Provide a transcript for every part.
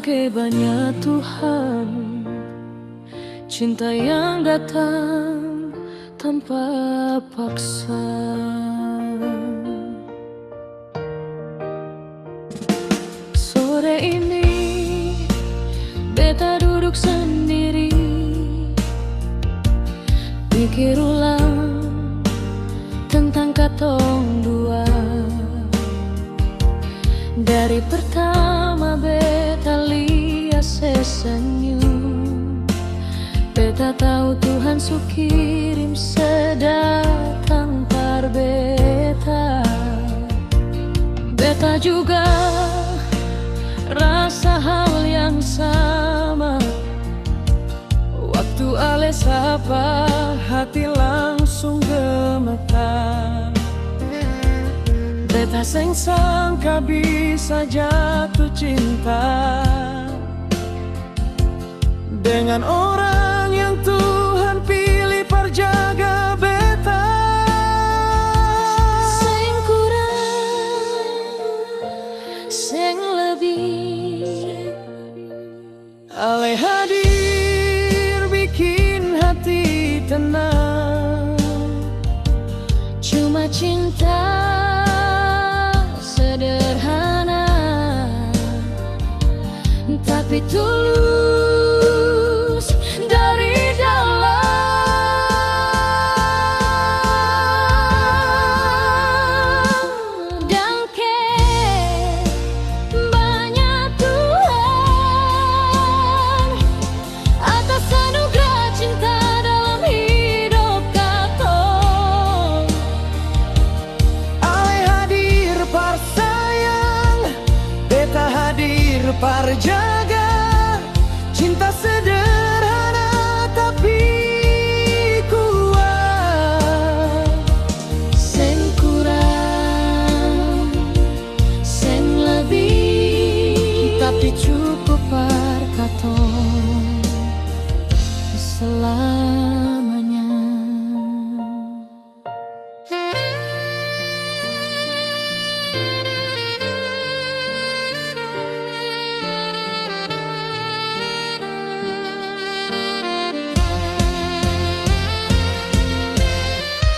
Kebanya Tuhan, cinta yang datang tanpa paksa. Sore ini beta duduk sendiri, pikir ulang tentang katong dua. Dari pertama beta lihat sesenyum, beta tahu Tuhan su kirim sedatang par beta. Beta juga rasa hal yang sama. Waktu ale sapa, hati langsung gemetar. Beta seng sangka bisa jatuh cinta dengan orang yang Tuhan pilih perjaga beta. Seng kurang, seng lebih, ale hadir bikin hati tenang. Cuma cinta sederhana, tapi tulus dari dalam. Dan banyak Tuhan atas anugerah cinta dalam hidup katong. Ale hadir par sayang, beta hadir par jaga. Cinta sederhana tapi kuat. Seng kurang, seng lebih, tapi cukup par katong selamanya.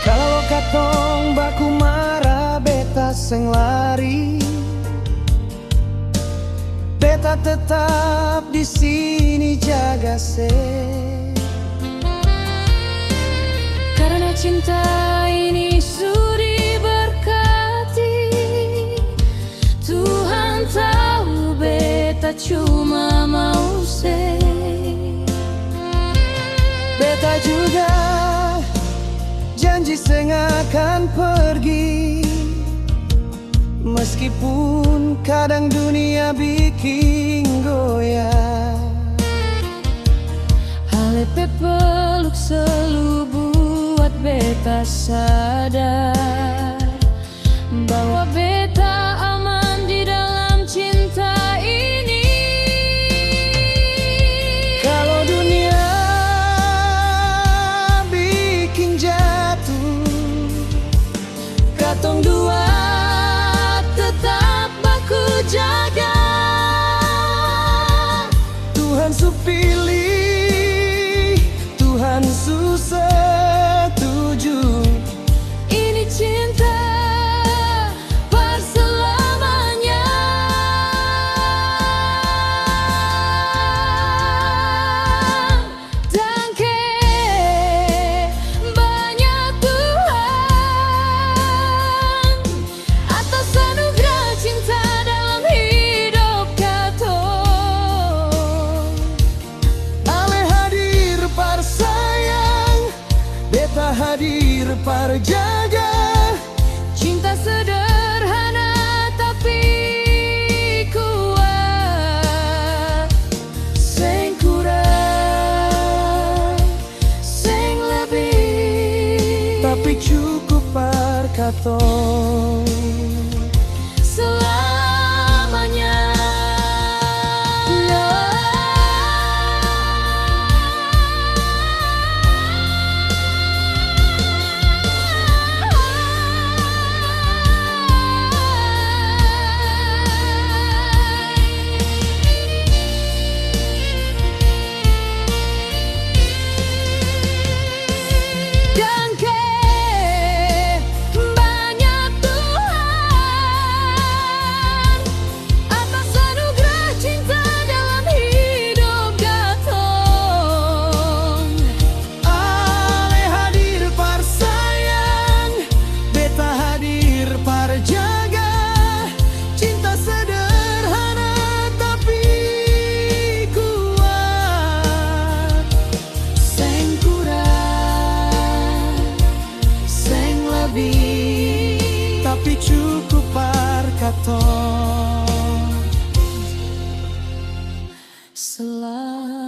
Kalau katong baku marah, beta seng lari. Beta tetap di sini jaga se. Karena cinta ini sudi berkati. Tuhan tahu beta cuma mau se. Beta juga janji seng akan pergi, meskipun kadang dunia bikin goyah. Halepe peluk selalu buat beta sadar bahwa beta aman di dalam cinta ini. Kalau dunia bikin jatuh, Katong dua tetap baku jaga. Tuhan su pilih, Tuhan su setuju. Ini cinta par selamanya. Dan banyak Tuhan atas anugerah cinta dalam hidup katong. Ale hadir par sayang, beta hadir par jaga. Cinta sederhana tapi kuat. Seng kurang, seng lebih, Tapi cukup par katong selamanya. selalu.